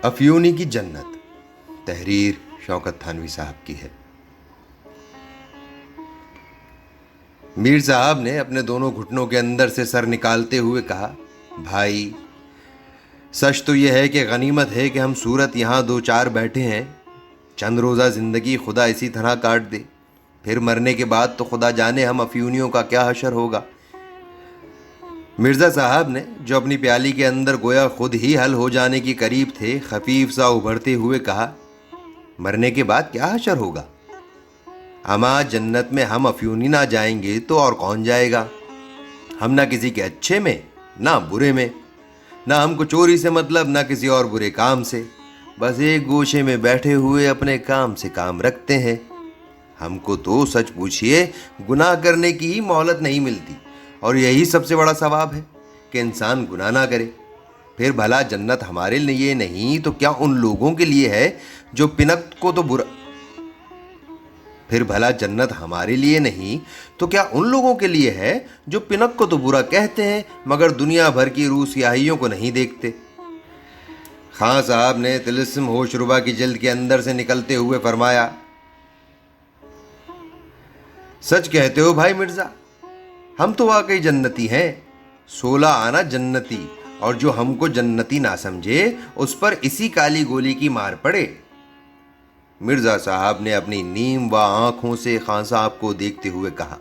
افیونی کی جنت، تحریر شوکت تھانوی صاحب کی ہے۔ میر صاحب نے اپنے دونوں گھٹنوں کے اندر سے سر نکالتے ہوئے کہا، بھائی سچ تو یہ ہے کہ غنیمت ہے کہ ہم صورت یہاں دو چار بیٹھے ہیں۔ چند روزہ زندگی خدا اسی طرح کاٹ دے، پھر مرنے کے بعد تو خدا جانے ہم افیونیوں کا کیا حشر ہوگا۔ مرزا صاحب نے، جو اپنی پیالی کے اندر گویا خود ہی حل ہو جانے کی قریب تھے، خفیف سا ابھرتے ہوئے کہا، مرنے کے بعد کیا حشر ہوگا؟ اما جنت میں ہم افیونی نہ جائیں گے تو اور کون جائے گا؟ ہم نہ کسی کے اچھے میں نہ برے میں، نہ ہم کو چوری سے مطلب نہ کسی اور برے کام سے، بس ایک گوشے میں بیٹھے ہوئے اپنے کام سے کام رکھتے ہیں۔ ہم کو تو سچ پوچھئے گناہ کرنے کی ہی مہلت نہیں ملتی، اور یہی سب سے بڑا ثواب ہے کہ انسان گناہ نہ کرے۔ پھر بھلا جنت ہمارے لیے نہیں تو کیا ان لوگوں کے لیے ہے جو پنک کو تو برا پھر بھلا جنت ہمارے لیے نہیں تو کیا ان لوگوں کے لیے ہے جو پنک کو تو برا کہتے ہیں مگر دنیا بھر کی روح سیاہیوں کو نہیں دیکھتے۔ خان صاحب نے طلسم ہوش ربا کی جلد کے اندر سے نکلتے ہوئے فرمایا، سچ کہتے ہو بھائی مرزا، ہم تو واقعی جنتی ہیں، 16 آنا جنتی، اور جو ہم کو جنتی نہ سمجھے اس پر اسی کالی گولی کی مار پڑے۔ مرزا صاحب نے اپنی نیم و آنکھوں سے خان صاحب کو دیکھتے ہوئے کہا،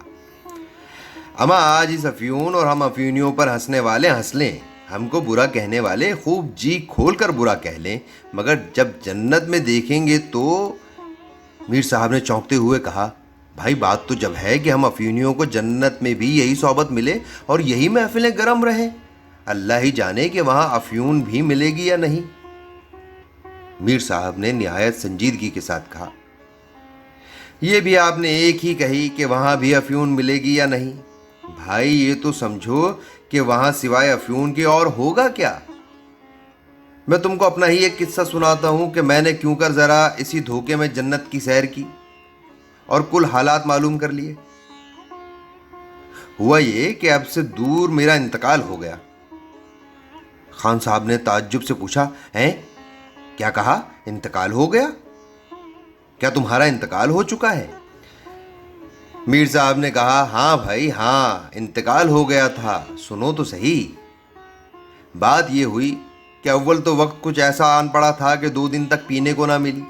اما آج اس افیون اور ہم افیونیوں پر ہنسنے والے ہنس لیں، ہم کو برا کہنے والے خوب جی کھول کر برا کہہ لیں، مگر جب جنت میں دیکھیں گے تو… میر صاحب نے چونکتے ہوئے کہا، بھائی بات تو جب ہے کہ ہم افیونیوں کو جنت میں بھی یہی صحبت ملے اور یہی محفلیں گرم رہیں، اللہ ہی جانے کہ وہاں افیون بھی ملے گی یا نہیں۔ میر صاحب نے نہایت سنجیدگی کے ساتھ کہا، یہ بھی آپ نے ایک ہی کہی کہ وہاں بھی افیون ملے گی یا نہیں۔ بھائی یہ تو سمجھو کہ وہاں سوائے افیون کے اور ہوگا کیا؟ میں تم کو اپنا ہی ایک قصہ سناتا ہوں کہ میں نے کیوں کر ذرا اسی دھوکے میں جنت کی سیر کی اور کل حالات معلوم کر لیے۔ ہوا یہ کہ اب سے دور میرا انتقال ہو گیا۔ خان صاحب نے تعجب سے پوچھا، ہیں؟ کیا کہا؟ انتقال ہو گیا؟ کیا تمہارا انتقال ہو چکا ہے؟ میر صاحب نے کہا، ہاں بھائی ہاں، انتقال ہو گیا تھا، سنو تو صحیح۔ بات یہ ہوئی کہ اول تو وقت کچھ ایسا آن پڑا تھا کہ 2 دن تک پینے کو نہ ملی۔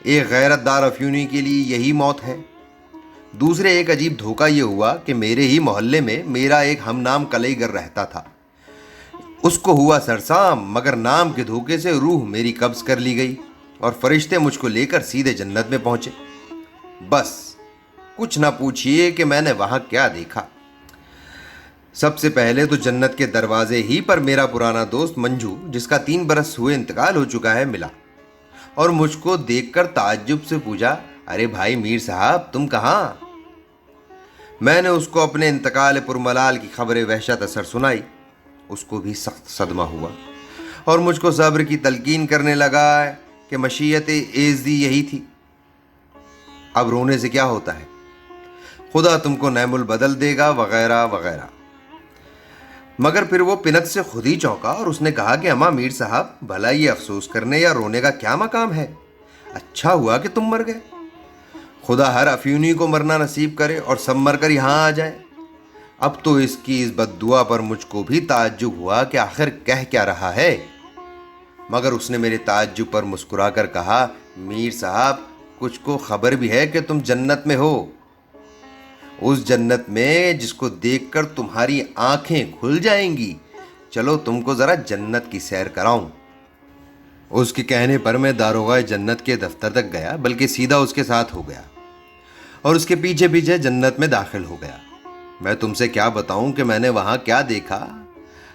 ایک غیرت دار افیونی کے لیے یہی موت ہے۔ دوسرے ایک عجیب دھوکہ یہ ہوا کہ میرے ہی محلے میں میرا ایک ہم نام کلئی گر رہتا تھا، اس کو ہوا سرسام، مگر نام کے دھوکے سے روح میری قبض کر لی گئی اور فرشتے مجھ کو لے کر سیدھے جنت میں پہنچے۔ بس کچھ نہ پوچھئے کہ میں نے وہاں کیا دیکھا۔ سب سے پہلے تو جنت کے دروازے ہی پر میرا پرانا دوست منجو، جس کا 3 برس ہوئے انتقال ہو چکا ہے، ملا اور مجھ کو دیکھ کر تعجب سے پوچھا، ارے بھائی میر صاحب تم کہاں؟ میں نے اس کو اپنے انتقال پرملال کی خبر وحشت اثر سنائی۔ اس کو بھی سخت صدمہ ہوا اور مجھ کو صبر کی تلقین کرنے لگا کہ مشیت ایزدی یہی تھی، اب رونے سے کیا ہوتا ہے، خدا تم کو نعم البدل دے گا وغیرہ وغیرہ۔ مگر پھر وہ پنک سے خود ہی چونکا اور اس نے کہا کہ اما میر صاحب، بھلا یہ افسوس کرنے یا رونے کا کیا مقام ہے؟ اچھا ہوا کہ تم مر گئے۔ خدا ہر افیونی کو مرنا نصیب کرے اور سب مر کر یہاں آ جائیں۔ اب تو اس کی اس بد دعا پر مجھ کو بھی تعجب ہوا کہ آخر کہہ کیا رہا ہے، مگر اس نے میرے تعجب پر مسکرا کر کہا، میر صاحب کچھ کو خبر بھی ہے کہ تم جنت میں ہو، اس جنت میں جس کو دیکھ کر تمہاری آنکھیں کھل جائیں گی۔ چلو تم کو ذرا جنت کی سیر کراؤں۔ اس کے کہنے پر میں داروغہ جنت کے دفتر تک گیا، بلکہ سیدھا اس کے ساتھ ہو گیا اور اس کے پیچھے پیچھے جنت میں داخل ہو گیا۔ میں تم سے کیا بتاؤں کہ میں نے وہاں کیا دیکھا؟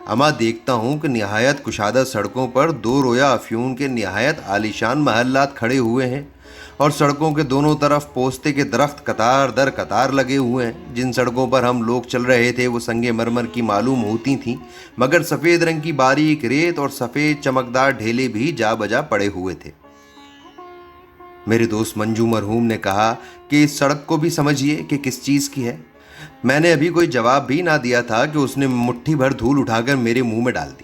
اما دیکھتا ہوں کہ نہایت کشادہ سڑکوں پر 2 رویا افیون کے نہایت عالیشان محلات کھڑے ہوئے ہیں اور سڑکوں کے دونوں طرف پوستے کے درخت قطار در قطار لگے ہوئے ہیں۔ جن سڑکوں پر ہم لوگ چل رہے تھے وہ سنگ مرمر کی معلوم ہوتی تھیں، مگر سفید رنگ کی باریک ریت اور سفید چمکدار ڈھیلے بھی جا بجا پڑے ہوئے تھے۔ میرے دوست منجو مرحوم نے کہا کہ اس سڑک کو بھی سمجھیے کہ کس چیز کی ہے۔ میں نے ابھی کوئی جواب بھی نہ دیا تھا کہ اس نے مٹھی بھر دھول اٹھا کر میرے منہ میں ڈال دی۔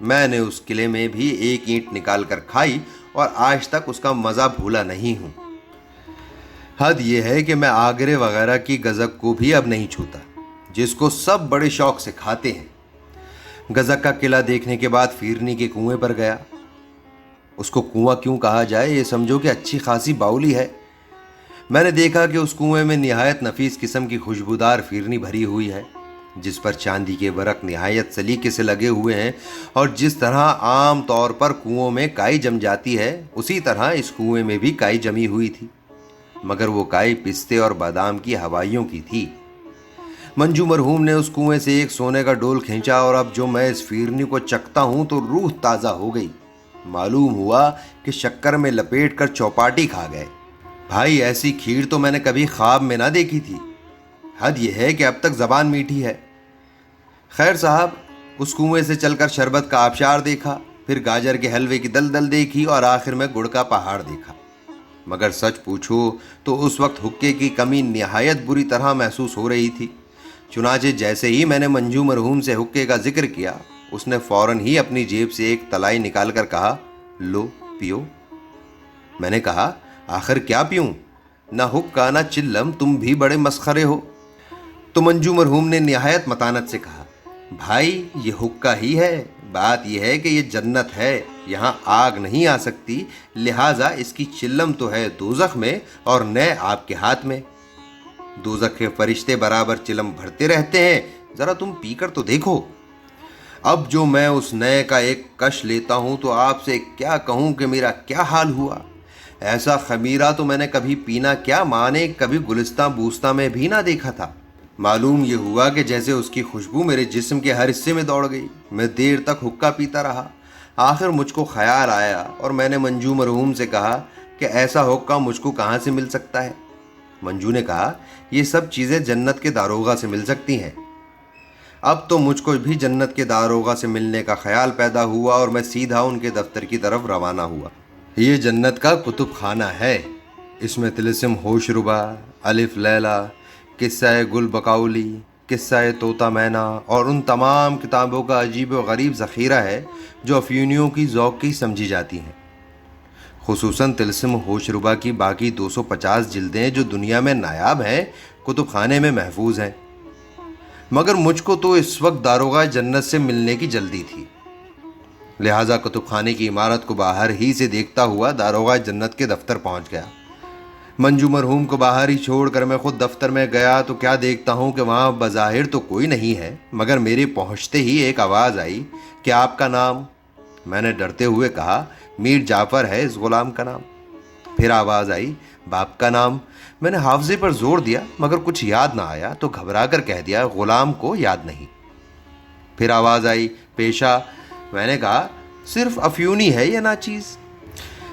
میں نے اس قلعے میں بھی ایک اینٹ نکال کر کھائی اور آج تک اس کا مزہ بھولا نہیں ہوں۔ حد یہ ہے کہ میں آگرے وغیرہ کی گزک کو بھی اب نہیں چھوتا، جس کو سب بڑے شوق سے کھاتے ہیں۔ گزک کا قلعہ دیکھنے کے بعد فیرنی کے کنویں پر گیا۔ اس کو کنواں کیوں کہا جائے، یہ سمجھو کہ اچھی خاصی باؤلی ہے۔ میں نے دیکھا کہ اس کنویں میں نہایت نفیس قسم کی خوشبودار فیرنی بھری ہوئی ہے، جس پر چاندی کے ورق نہایت سلیقے سے لگے ہوئے ہیں، اور جس طرح عام طور پر کنووں میں کائی جم جاتی ہے، اسی طرح اس کنویں میں بھی کائی جمی ہوئی تھی، مگر وہ کائی پستے اور بادام کی ہوائیوں کی تھی۔ منجو مرحوم نے اس کنویں سے ایک سونے کا ڈول کھینچا، اور اب جو میں اس فیرنی کو چکھتا ہوں تو روح تازہ ہو گئی۔ معلوم ہوا کہ شکر میں لپیٹ کر چوپاٹی کھا گئے۔ بھائی، ایسی کھیر تو میں نے کبھی خواب میں نہ دیکھی تھی۔ حد یہ ہے کہ اب تک زبان میٹھی ہے۔ خیر صاحب، اس کنویں سے چل کر شربت کا آبشار دیکھا، پھر گاجر کے حلوے کی دلدل دیکھی، اور آخر میں گڑ کا پہاڑ دیکھا۔ مگر سچ پوچھو تو اس وقت حقے کی کمی نہایت بری طرح محسوس ہو رہی تھی۔ چنانچہ جیسے ہی میں نے منجو مرحوم سے حقے کا ذکر کیا، اس نے فوراً ہی اپنی جیب سے ایک تلائی نکال کر کہا، لو پیو۔ میں نے کہا، آخر کیا پیوں؟ نہ حقہ نہ چلم، تم بھی بڑے مسخرے ہو۔ تو منجو مرحوم نے نہایت متانت سے کہا، بھائی یہ حقہ ہی ہے، بات یہ ہے کہ یہ جنت ہے، یہاں آگ نہیں آ سکتی، لہٰذا اس کی چلم تو ہے دوزخ میں اور نئے آپ کے ہاتھ میں۔ دوزخ کے فرشتے برابر چلم بھرتے رہتے ہیں، ذرا تم پی کر تو دیکھو۔ اب جو میں اس نئے کا ایک کش لیتا ہوں تو آپ سے کیا کہوں کہ میرا کیا حال ہوا۔ ایسا خمیرہ تو میں نے کبھی پینا کیا مانے کبھی گلستان بوستان میں بھی نہ دیکھا تھا۔ معلوم یہ ہوا کہ جیسے اس کی خوشبو میرے جسم کے ہر حصے میں دوڑ گئی۔ میں دیر تک حقہ پیتا رہا۔ آخر مجھ کو خیال آیا اور میں نے منجو مرحوم سے کہا کہ ایسا حقہ مجھ کو کہاں سے مل سکتا ہے۔ منجو نے کہا، یہ سب چیزیں جنت کے داروغہ سے مل سکتی ہیں۔ اب تو مجھ کو بھی جنت کے داروغہ سے ملنے کا خیال پیدا ہوا اور میں سیدھا ان کے دفتر کی طرف روانہ ہوا۔ یہ جنت کا کتب خانہ ہے۔ اس میں طلسم ہوش ربا، الف لیلا، قصہ گل بقولی، قصہ طوطا مینا اور ان تمام کتابوں کا عجیب و غریب ذخیرہ ہے جو افیونیوں کی ذوق کی سمجھی جاتی ہیں۔ خصوصاً طلسم ہوش ربا کی باقی 250 جلدیں جو دنیا میں نایاب ہیں، کتب خانے میں محفوظ ہیں۔ مگر مجھ کو تو اس وقت داروغہ جنت سے ملنے کی جلدی تھی، لہٰذا کتب خانے کی عمارت کو باہر ہی سے دیکھتا ہوا داروغہ جنت کے دفتر پہنچ گیا۔ منجو مرحوم کو باہر ہی چھوڑ کر میں خود دفتر میں گیا تو کیا دیکھتا ہوں کہ وہاں بظاہر تو کوئی نہیں ہے، مگر میرے پہنچتے ہی ایک آواز آئی کہ آپ کا نام؟ میں نے ڈرتے ہوئے کہا، میر جعفر ہے اس غلام کا نام۔ پھر آواز آئی، باپ کا نام؟ میں نے حافظے پر زور دیا مگر کچھ یاد نہ آیا تو گھبرا کر کہہ دیا، غلام کو یاد نہیں۔ پھر آواز آئی، پیشہ؟ میں نے کہا، صرف افیونی ہے یا ناچیز؟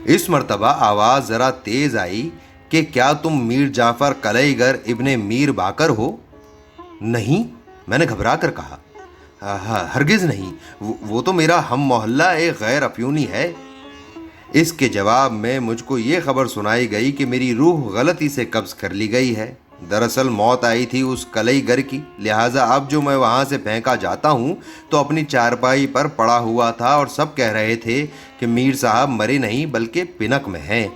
اس مرتبہ آواز ذرا تیز آئی کہ کیا تم میر جعفر کلئی گر ابن میر باکر ہو؟ نہیں، میں نے گھبرا کر کہا، ہرگز نہیں، وہ تو میرا ہم محلہ ایک غیر افیونی ہے۔ اس کے جواب میں مجھ کو یہ خبر سنائی گئی کہ میری روح غلطی سے قبض کر لی گئی ہے۔ دراصل موت آئی تھی اس کلئی گر کی، لہٰذا اب جو میں وہاں سے پھینکا جاتا ہوں تو اپنی چارپائی پر پڑا ہوا تھا اور سب کہہ رہے تھے کہ میر صاحب مرے نہیں بلکہ پنک میں ہیں۔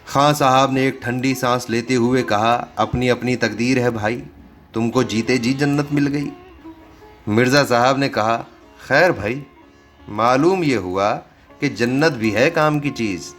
خان صاحب نے ایک ٹھنڈی سانس لیتے ہوئے کہا، اپنی اپنی تقدیر ہے بھائی، تم کو جیتے جی جنت مل گئی۔ مرزا صاحب نے کہا، خیر بھائی، معلوم یہ ہوا کہ جنت بھی ہے کام کی چیز۔